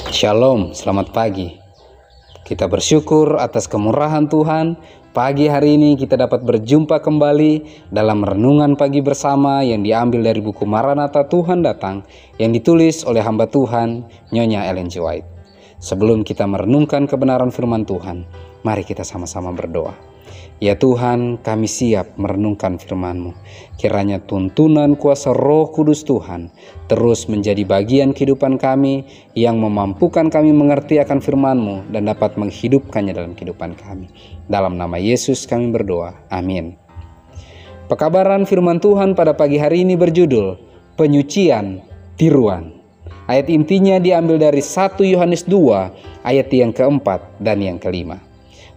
Shalom, selamat pagi. Kita bersyukur atas kemurahan Tuhan. Pagi hari ini kita dapat berjumpa kembali dalam renungan pagi bersama yang diambil dari buku Maranatha Tuhan Datang yang ditulis oleh hamba Tuhan Nyonya Ellen G. White. Sebelum kita merenungkan kebenaran firman Tuhan, mari kita sama-sama berdoa. Ya Tuhan, kami siap merenungkan firman-Mu. Kiranya tuntunan kuasa Roh Kudus Tuhan terus menjadi bagian kehidupan kami yang memampukan kami mengerti akan firman-Mu dan dapat menghidupkannya dalam kehidupan kami. Dalam nama Yesus kami berdoa. Amin. Pekabaran firman Tuhan pada pagi hari ini berjudul Penyucian Tiruan. Ayat intinya diambil dari 1 Yohanes 2 ayat yang keempat dan yang kelima.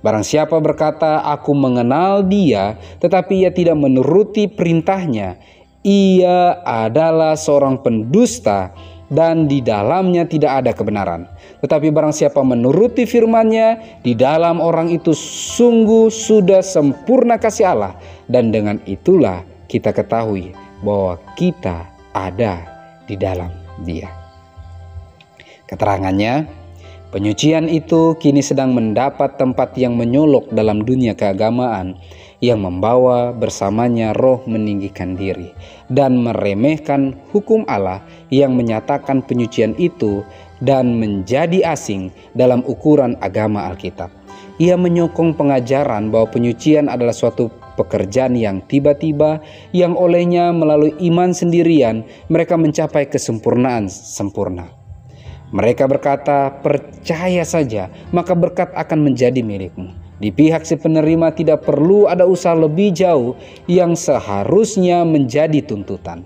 Barang siapa berkata, aku mengenal dia, tetapi ia tidak menuruti perintahnya, ia adalah seorang pendusta dan di dalamnya tidak ada kebenaran. Tetapi barang siapa menuruti firman-Nya, di dalam orang itu sungguh sudah sempurna kasih Allah. Dan dengan itulah kita ketahui bahwa kita ada di dalam Dia. Keterangannya, penyucian itu kini sedang mendapat tempat yang menyolok dalam dunia keagamaan yang membawa bersamanya roh meninggikan diri dan meremehkan hukum Allah yang menyatakan penyucian itu dan menjadi asing dalam ukuran agama Alkitab. Ia menyokong pengajaran bahwa penyucian adalah suatu pekerjaan yang tiba-tiba yang olehnya melalui iman sendirian mereka mencapai kesempurnaan sempurna. Mereka berkata, percaya saja, maka berkat akan menjadi milikmu. Di pihak si penerima tidak perlu ada usaha lebih jauh yang seharusnya menjadi tuntutan.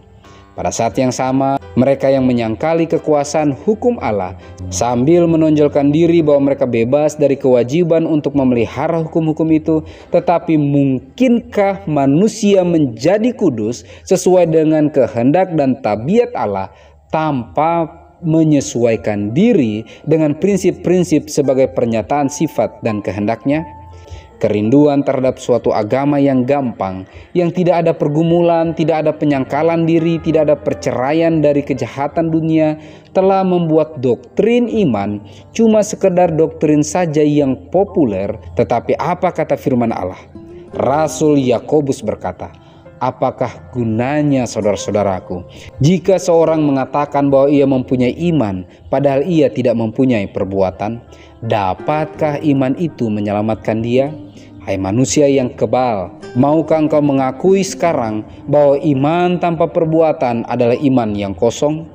Pada saat yang sama, mereka yang menyangkali kekuasaan hukum Allah sambil menonjolkan diri bahwa mereka bebas dari kewajiban untuk memelihara hukum-hukum itu, tetapi mungkinkah manusia menjadi kudus sesuai dengan kehendak dan tabiat Allah tanpa menyesuaikan diri dengan prinsip-prinsip sebagai pernyataan sifat dan kehendaknya? Kerinduan terhadap suatu agama yang gampang, yang tidak ada pergumulan, tidak ada penyangkalan diri, tidak ada perceraian dari kejahatan dunia, telah membuat doktrin iman cuma sekedar doktrin saja yang populer. Tetapi apa kata firman Allah? Rasul Yakobus berkata, apakah gunanya saudara-saudaraku jika seorang mengatakan bahwa ia mempunyai iman padahal ia tidak mempunyai perbuatan? Dapatkah iman itu menyelamatkan dia? Hai manusia yang kebal, maukah engkau mengakui sekarang bahwa iman tanpa perbuatan adalah iman yang kosong?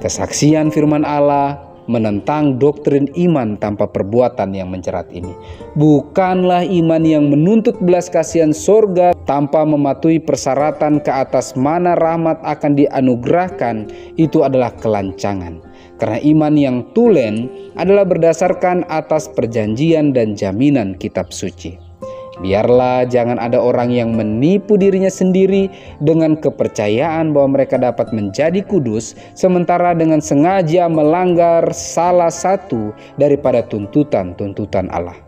Kesaksian firman Allah menentang doktrin iman tanpa perbuatan yang menjerat ini. Bukanlah iman yang menuntut belas kasihan sorga tanpa mematuhi persyaratan ke atas mana rahmat akan dianugerahkan. Itu adalah kelancangan. Karena iman yang tulen adalah berdasarkan atas perjanjian dan jaminan kitab suci. Biarlah jangan ada orang yang menipu dirinya sendiri dengan kepercayaan bahwa mereka dapat menjadi kudus, sementara dengan sengaja melanggar salah satu daripada tuntutan-tuntutan Allah.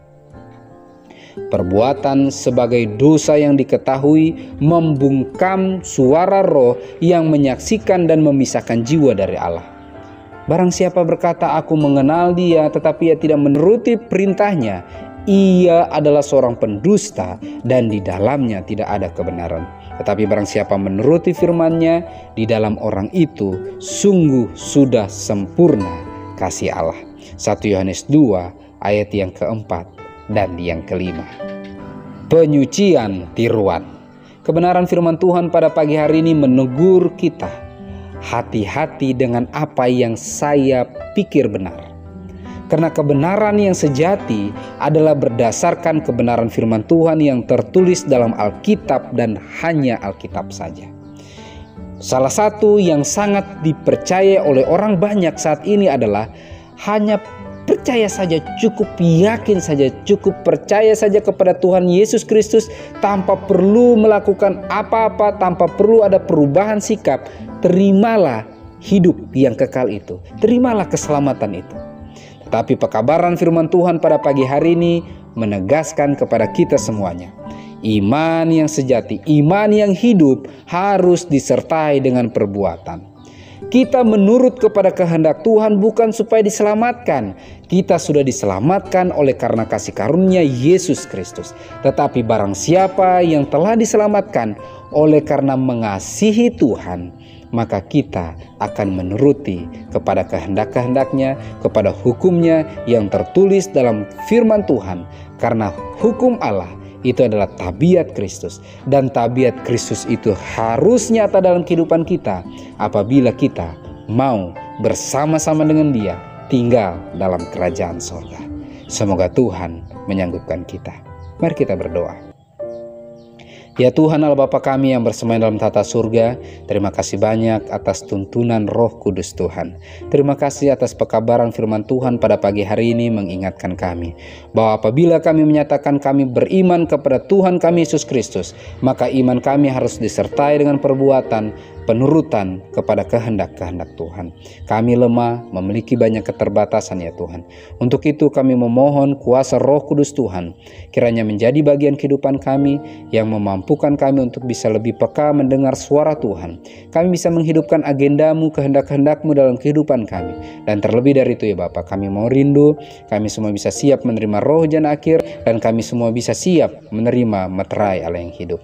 Perbuatan sebagai dosa yang diketahui membungkam suara roh yang menyaksikan dan memisahkan jiwa dari Allah. Barang siapa berkata, aku mengenal dia, tetapi ia tidak menuruti perintahnya, ia adalah seorang pendusta dan di dalamnya tidak ada kebenaran. Tetapi barang siapa menuruti firman-Nya, di dalam orang itu sungguh sudah sempurna kasih Allah. 1 Yohanes 2 ayat yang keempat dan yang kelima. Penyucian tiruan. Kebenaran firman Tuhan pada pagi hari ini menegur kita. Hati-hati dengan apa yang saya pikir benar. Karena kebenaran yang sejati adalah berdasarkan kebenaran firman Tuhan yang tertulis dalam Alkitab dan hanya Alkitab saja. Salah satu yang sangat dipercaya oleh orang banyak saat ini adalah hanya percaya saja, cukup yakin saja, cukup percaya saja kepada Tuhan Yesus Kristus tanpa perlu melakukan apa-apa, tanpa perlu ada perubahan sikap. Terimalah hidup yang kekal itu, terimalah keselamatan itu. Tetapi pekabaran firman Tuhan pada pagi hari ini menegaskan kepada kita semuanya, Iman yang sejati, iman yang hidup harus disertai dengan perbuatan. Kita menurut kepada kehendak Tuhan bukan supaya diselamatkan. Kita sudah diselamatkan oleh karena kasih karunia Yesus Kristus. Tetapi barang siapa yang telah diselamatkan oleh karena mengasihi Tuhan, maka kita akan menuruti kepada kehendak-kehendaknya, kepada hukumnya yang tertulis dalam firman Tuhan. Karena hukum Allah itu adalah tabiat Kristus, dan tabiat Kristus itu harus nyata dalam kehidupan kita apabila kita mau bersama-sama dengan Dia tinggal dalam kerajaan sorga. Semoga Tuhan menyanggupkan kita. Mari kita berdoa. Ya Tuhan Allah Bapa kami yang bersemayam dalam tata surga, terima kasih banyak atas tuntunan Roh Kudus Tuhan. Terima kasih atas pekabaran firman Tuhan pada pagi hari ini mengingatkan kami bahwa apabila kami menyatakan kami beriman kepada Tuhan kami Yesus Kristus, maka iman kami harus disertai dengan perbuatan penurutan kepada kehendak-kehendak Tuhan. Kami lemah, memiliki banyak keterbatasan ya Tuhan. Untuk itu kami memohon kuasa Roh Kudus Tuhan kiranya menjadi bagian kehidupan kami yang memampukan kami untuk bisa lebih peka mendengar suara Tuhan. Kami bisa menghidupkan agendamu, kehendak-kehendakmu dalam kehidupan kami. Dan terlebih dari itu ya Bapa, kami mau rindu, kami semua bisa siap menerima roh hujan akhir, dan kami semua bisa siap menerima meterai Allah yang hidup.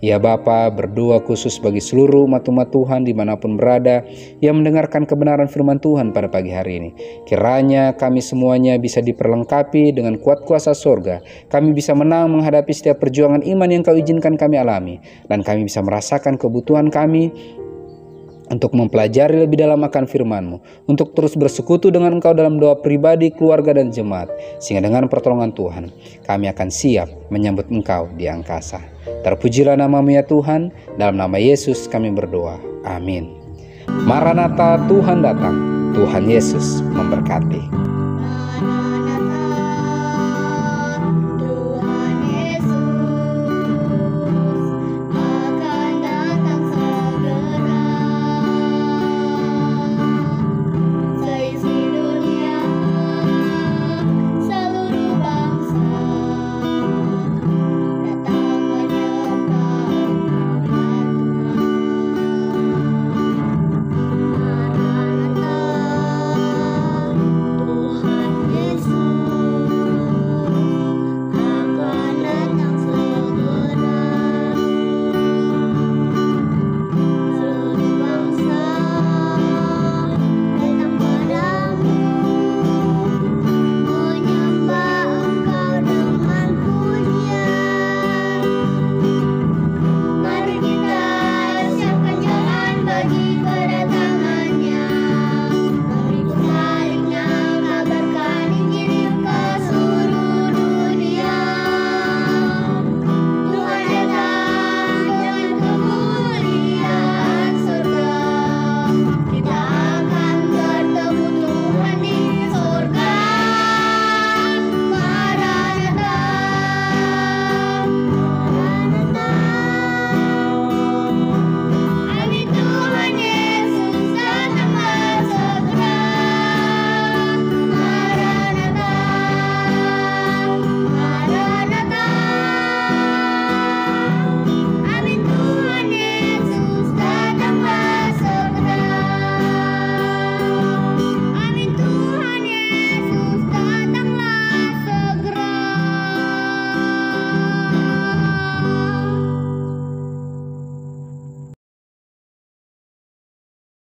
Ya Bapa, berdoa khusus bagi seluruh umat-umat Tuhan dimanapun berada yang mendengarkan kebenaran firman Tuhan pada pagi hari ini. Kiranya kami semuanya bisa diperlengkapi dengan kuat kuasa sorga. Kami bisa menang menghadapi setiap perjuangan iman yang Kau izinkan kami alami. Dan kami bisa merasakan kebutuhan kami untuk mempelajari lebih dalam akan firman-Mu, untuk terus bersekutu dengan Engkau dalam doa pribadi, keluarga, dan jemaat, sehingga dengan pertolongan Tuhan, kami akan siap menyambut Engkau di angkasa. Terpujilah nama-Mu ya Tuhan, dalam nama Yesus kami berdoa. Amin. Maranatha, Tuhan datang. Tuhan Yesus memberkati.